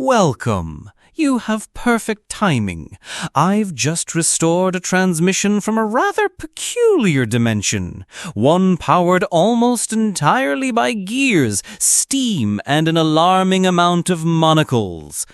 Welcome. You have perfect timing. I've just restored a transmission from a rather peculiar dimension, one powered almost entirely by gears, steam, and an alarming amount of monocles.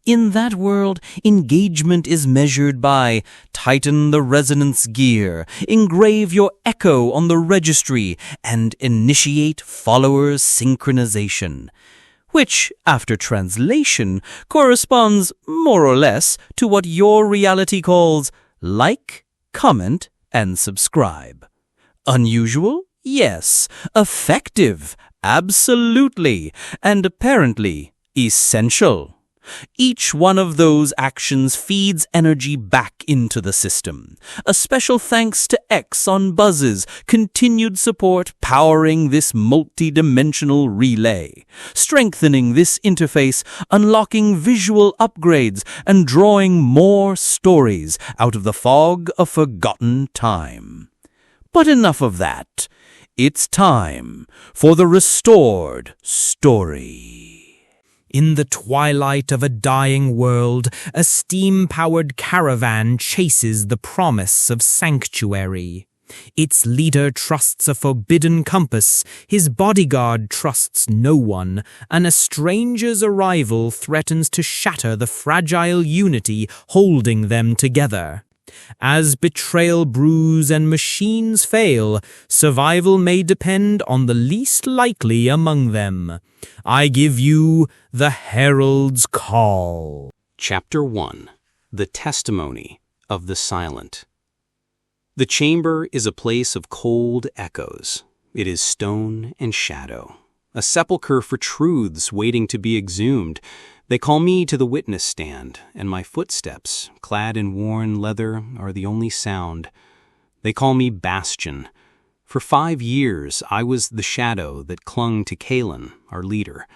In that world, engagement is measured by tighten the resonance gear, engrave your echo on the registry, and initiate follower synchronization, which, after translation, corresponds more or less to what your reality calls like, comment, and subscribe. Unusual? Yes. Effective? Absolutely. And apparently essential. Each one of those actions feeds energy back into the system. A special thanks to X on Buzz's continued support powering this multi-dimensional relay, strengthening this interface, unlocking visual upgrades, and drawing more stories out of the fog of forgotten time. But enough of that. It's time for the restored story. In the twilight of a dying world, a steam-powered caravan chases the promise of sanctuary. Its leader trusts a forbidden compass, his bodyguard trusts no one, and a stranger's arrival threatens to shatter the fragile unity holding them together. As betrayal brews and machines fail, survival may depend on the least likely among them. I give you the Herald's Call. Chapter 1. The Testimony of the Silent. The chamber is a place of cold echoes. It is stone and shadow, a sepulchre for truths waiting to be exhumed. They call me to the witness stand, and my footsteps, clad in worn leather, are the only sound. They call me Bastion. For 5 years, I was the shadow that clung to Kaelen, our leader.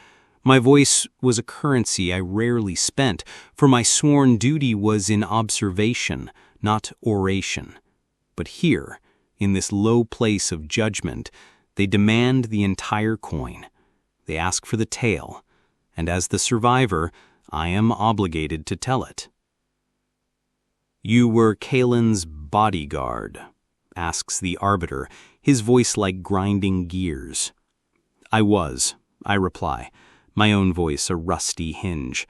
My voice was a currency I rarely spent, for my sworn duty was in observation, not oration. But here, in this low place of judgment, they demand the entire coin. They ask for the tale, and as the survivor, I am obligated to tell it. "You were Kaelen's bodyguard," asks the arbiter, his voice like grinding gears. "I was," I reply, my own voice a rusty hinge,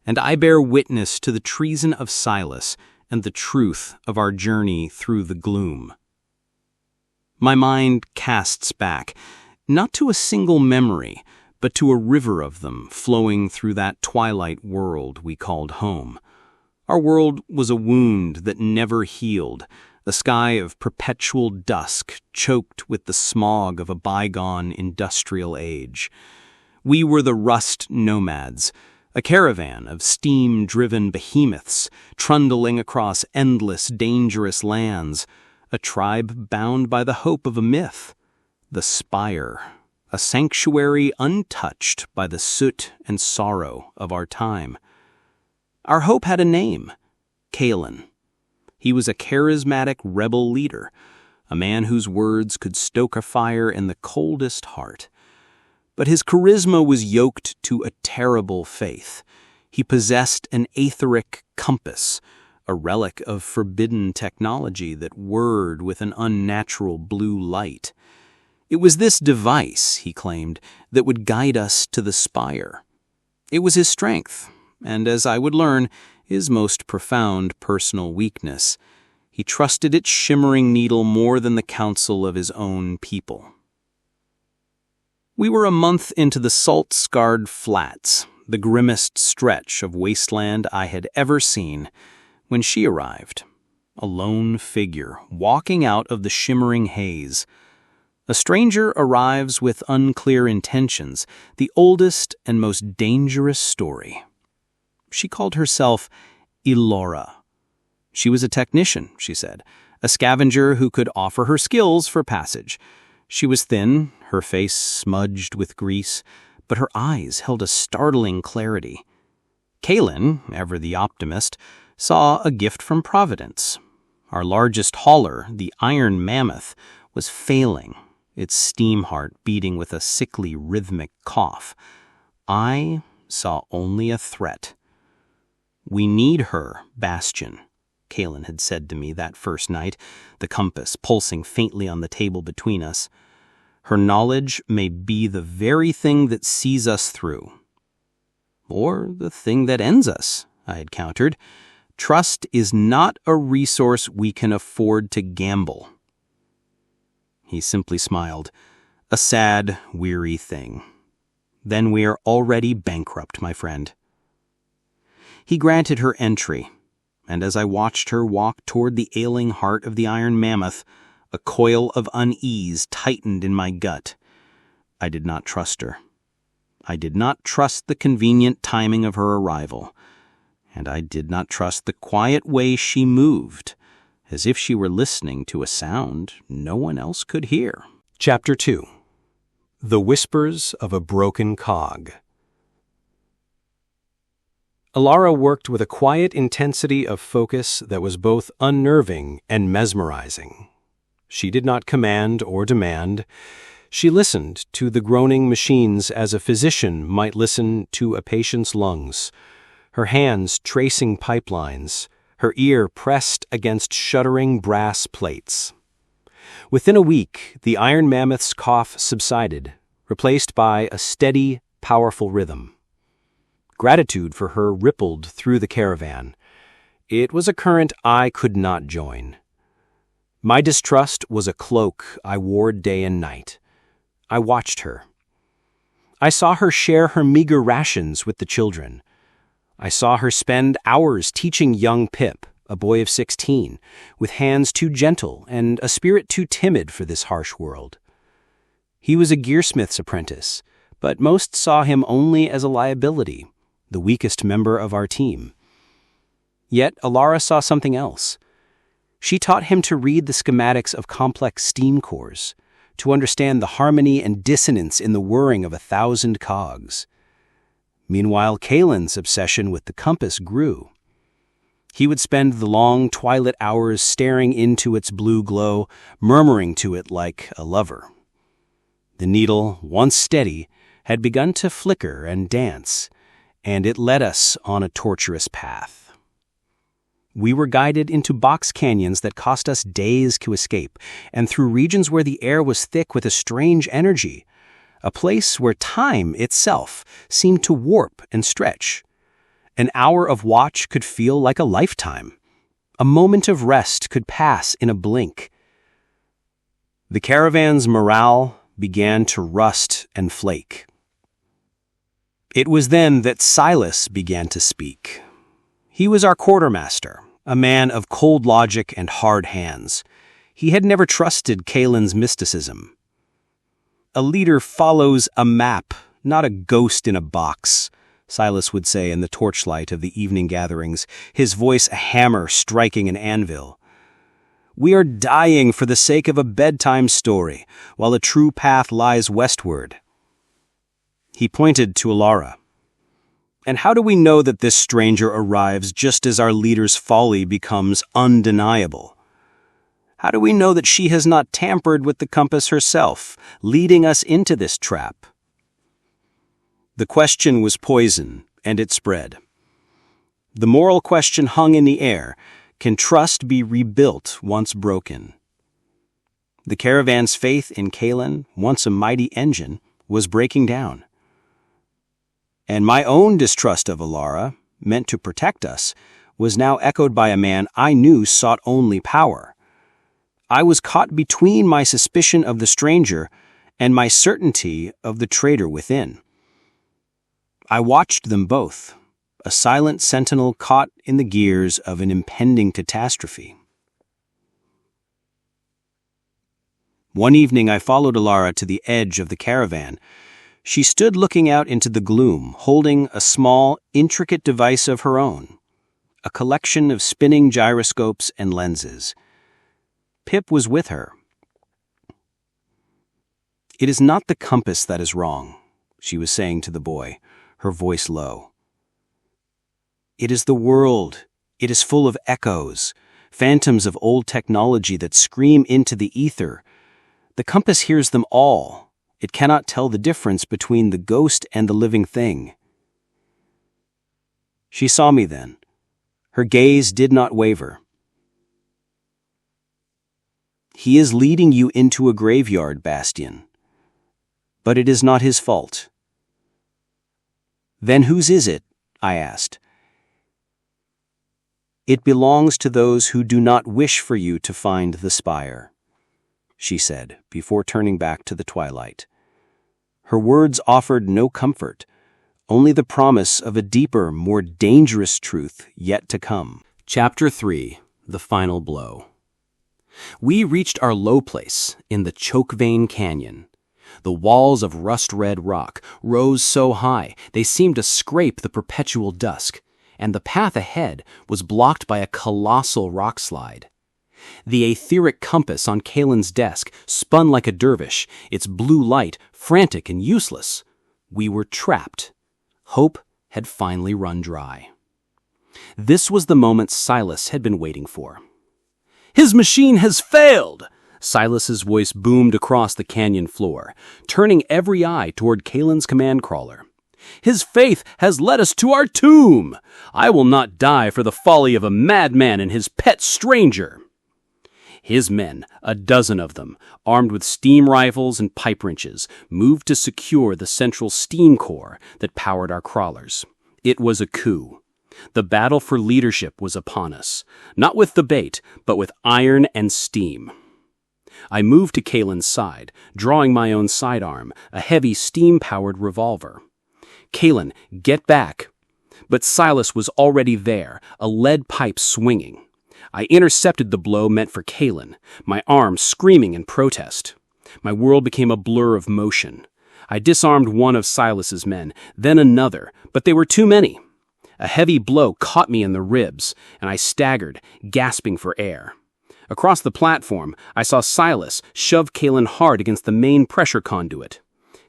"and I bear witness to the treason of Silas and the truth of our journey through the gloom." My mind casts back, not to a single memory, but to a river of them flowing through that twilight world we called home. Our world was a wound that never healed, a sky of perpetual dusk choked with the smog of a bygone industrial age. We were the Rust-Nomads, a caravan of steam-driven behemoths trundling across endless, dangerous lands, a tribe bound by the hope of a myth, the Spire, a sanctuary untouched by the soot and sorrow of our time. Our hope had a name, Kaelen. He was a charismatic rebel leader, a man whose words could stoke a fire in the coldest heart. But his charisma was yoked to a terrible faith. He possessed an etheric compass, a relic of forbidden technology that whirred with an unnatural blue light. It was this device, he claimed, that would guide us to the Spire. It was his strength, and as I would learn, his most profound personal weakness. He trusted its shimmering needle more than the counsel of his own people. We were a month into the salt-scarred flats, the grimmest stretch of wasteland I had ever seen, when she arrived, a lone figure walking out of the shimmering haze. A stranger arrives with unclear intentions, the oldest and most dangerous story. She called herself Elara. She was a technician, she said, a scavenger who could offer her skills for passage. She was thin, her face smudged with grease, but her eyes held a startling clarity. Kaelen, ever the optimist, saw a gift from Providence. Our largest hauler, the Iron Mammoth, was failing, its steam heart beating with a sickly rhythmic cough. I saw only a threat. "We need her, Bastion," Kaelen had said to me that first night, the compass pulsing faintly on the table between us. "Her knowledge may be the very thing that sees us through." "Or the thing that ends us," I had countered. "Trust is not a resource we can afford to gamble." He simply smiled. "A sad, weary thing. Then we are already bankrupt, my friend." He granted her entry, and as I watched her walk toward the ailing heart of the iron mammoth, a coil of unease tightened in my gut. I did not trust her. I did not trust the convenient timing of her arrival, and I did not trust the quiet way she moved, as if she were listening to a sound no one else could hear. Chapter 2. The Whispers of a Broken Cog. Elara worked with a quiet intensity of focus that was both unnerving and mesmerizing. She did not command or demand. She listened to the groaning machines as a physician might listen to a patient's lungs, her hands tracing pipelines, her ear pressed against shuddering brass plates. Within a week, the iron mammoth's cough subsided, replaced by a steady, powerful rhythm. Gratitude for her rippled through the caravan. It was a current I could not join. My distrust was a cloak I wore day and night. I watched her. I saw her share her meager rations with the children. I saw her spend hours teaching young Pip, a boy of 16, with hands too gentle and a spirit too timid for this harsh world. He was a gearsmith's apprentice, but most saw him only as a liability, the weakest member of our team. Yet Elara saw something else. She taught him to read the schematics of complex steam cores, to understand the harmony and dissonance in the whirring of 1,000 cogs. Meanwhile, Kaelen's obsession with the compass grew. He would spend the long twilight hours staring into its blue glow, murmuring to it like a lover. The needle, once steady, had begun to flicker and dance, and it led us on a tortuous path. We were guided into box canyons that cost us days to escape, and through regions where the air was thick with a strange energy, a place where time itself seemed to warp and stretch. An hour of watch could feel like a lifetime. A moment of rest could pass in a blink. The caravan's morale began to rust and flake. It was then that Silas began to speak. He was our quartermaster, a man of cold logic and hard hands. He had never trusted Kaelen's mysticism. "A leader follows a map, not a ghost in a box," Silas would say in the torchlight of the evening gatherings, his voice a hammer striking an anvil. "We are dying for the sake of a bedtime story, while a true path lies westward." He pointed to Elara. "And how do we know that this stranger arrives just as our leader's folly becomes undeniable? How do we know that she has not tampered with the compass herself, leading us into this trap?" The question was poison, and it spread. The moral question hung in the air. Can trust be rebuilt once broken? The caravan's faith in Kaelen, once a mighty engine, was breaking down. And my own distrust of Elara, meant to protect us, was now echoed by a man I knew sought only power. I was caught between my suspicion of the stranger and my certainty of the traitor within. I watched them both, a silent sentinel caught in the gears of an impending catastrophe. One evening I followed Elara to the edge of the caravan. She stood looking out into the gloom, holding a small, intricate device of her own, a collection of spinning gyroscopes and lenses. Pip was with her. "It is not the compass that is wrong," she was saying to the boy, her voice low. "It is the world. It is full of echoes, phantoms of old technology that scream into the ether. The compass hears them all. It cannot tell the difference between the ghost and the living thing." She saw me then. Her gaze did not waver. He is leading you into a graveyard, Bastian. But it is not his fault. Then whose is it? I asked. It belongs to those who do not wish for you to find the Spire, she said, before turning back to the twilight. Her words offered no comfort, only the promise of a deeper, more dangerous truth yet to come. Chapter 3. The Final Blow. We reached our low place in the choke-vein canyon. The walls of rust-red rock rose so high they seemed to scrape the perpetual dusk, and the path ahead was blocked by a colossal rock slide. The etheric compass on Kaelen's desk spun like a dervish, its blue light frantic and useless. We were trapped. Hope had finally run dry. This was the moment Silas had been waiting for. "His machine has failed!" Silas's voice boomed across the canyon floor, turning every eye toward Kaelen's command crawler. "His faith has led us to our tomb! I will not die for the folly of a madman and his pet stranger!" His men, a dozen of them, armed with steam rifles and pipe wrenches, moved to secure the central steam core that powered our crawlers. It was a coup. The battle for leadership was upon us, not with the bait, but with iron and steam. I moved to Kaelen's side, drawing my own sidearm, a heavy steam-powered revolver. "Kaelen, get back!" But Silas was already there, a lead pipe swinging. I intercepted the blow meant for Kaelen, my arm screaming in protest. My world became a blur of motion. I disarmed one of Silas's men, then another, but they were too many. A heavy blow caught me in the ribs, and I staggered, gasping for air. Across the platform, I saw Silas shove Kaelen hard against the main pressure conduit.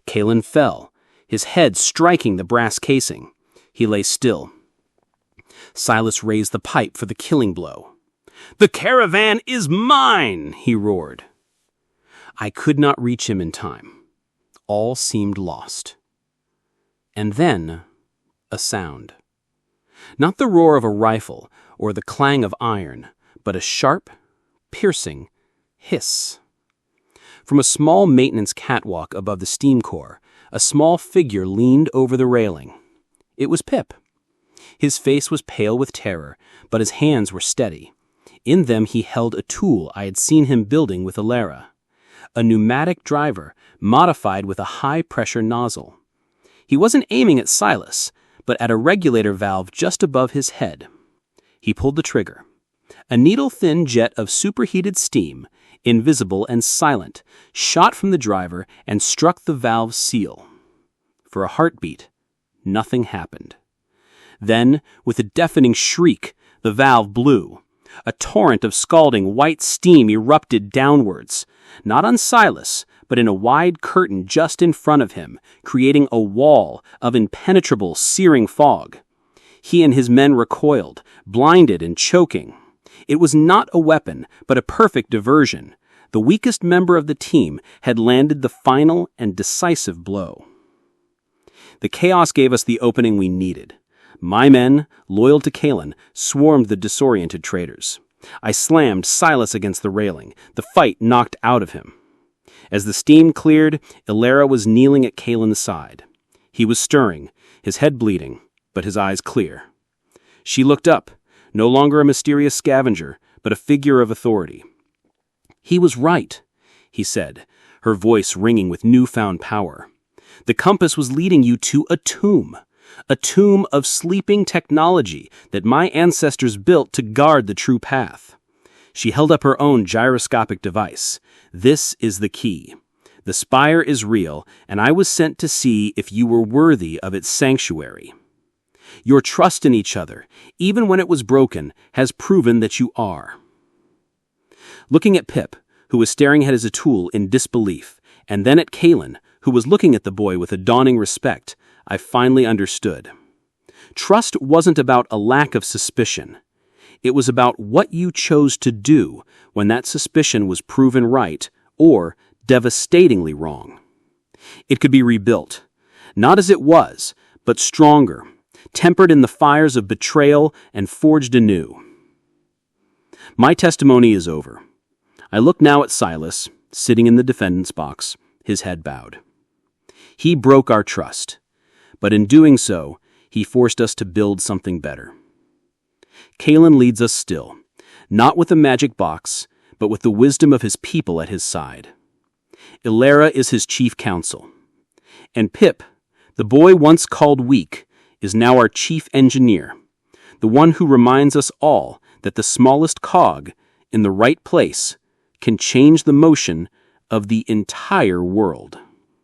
Kaelen fell, his head striking the brass casing. He lay still. Silas raised the pipe for the killing blow. "The caravan is mine!" he roared. I could not reach him in time. All seemed lost. And then, a sound. Not the roar of a rifle or the clang of iron, but a sharp, piercing hiss. From a small maintenance catwalk above the steam core, a small figure leaned over the railing. It was Pip. His face was pale with terror, but his hands were steady. In them he held a tool I had seen him building with Elara, a pneumatic driver modified with a high-pressure nozzle. He wasn't aiming at Silas, but at a regulator valve just above his head. He pulled the trigger. A needle-thin jet of superheated steam, invisible and silent, shot from the driver and struck the valve seal. For a heartbeat, nothing happened. Then, with a deafening shriek, the valve blew. A torrent of scalding white steam erupted downwards, not on Silas, but in a wide curtain just in front of him, creating a wall of impenetrable, searing fog. He and his men recoiled, blinded and choking. It was not a weapon, but a perfect diversion. The weakest member of the team had landed the final and decisive blow. The chaos gave us the opening we needed. My men, loyal to Kaelen, swarmed the disoriented traitors. I slammed Silas against the railing, the fight knocked out of him. As the steam cleared, Elara was kneeling at Kaelen's side. He was stirring, his head bleeding, but his eyes clear. She looked up, no longer a mysterious scavenger, but a figure of authority. "He was right," he said, her voice ringing with newfound power. "The compass was leading you to a tomb of sleeping technology that my ancestors built to guard the true path." She held up her own gyroscopic device. "This is the key. The Spire is real, and I was sent to see if you were worthy of its sanctuary. Your trust in each other, even when it was broken, has proven that you are." Looking at Pip, who was staring at his tool in disbelief, and then at Kaelen, who was looking at the boy with a dawning respect, I finally understood. Trust wasn't about a lack of suspicion. It was about what you chose to do when that suspicion was proven right or devastatingly wrong. It could be rebuilt, not as it was, but stronger, tempered in the fires of betrayal and forged anew. My testimony is over. I look now at Silas, sitting in the defendant's box, his head bowed. He broke our trust, but in doing so, he forced us to build something better. Kaelen leads us still, not with a magic box, but with the wisdom of his people at his side. Elara is his chief counsel. And Pip, the boy once called weak, is now our chief engineer, the one who reminds us all that the smallest cog in the right place can change the motion of the entire world.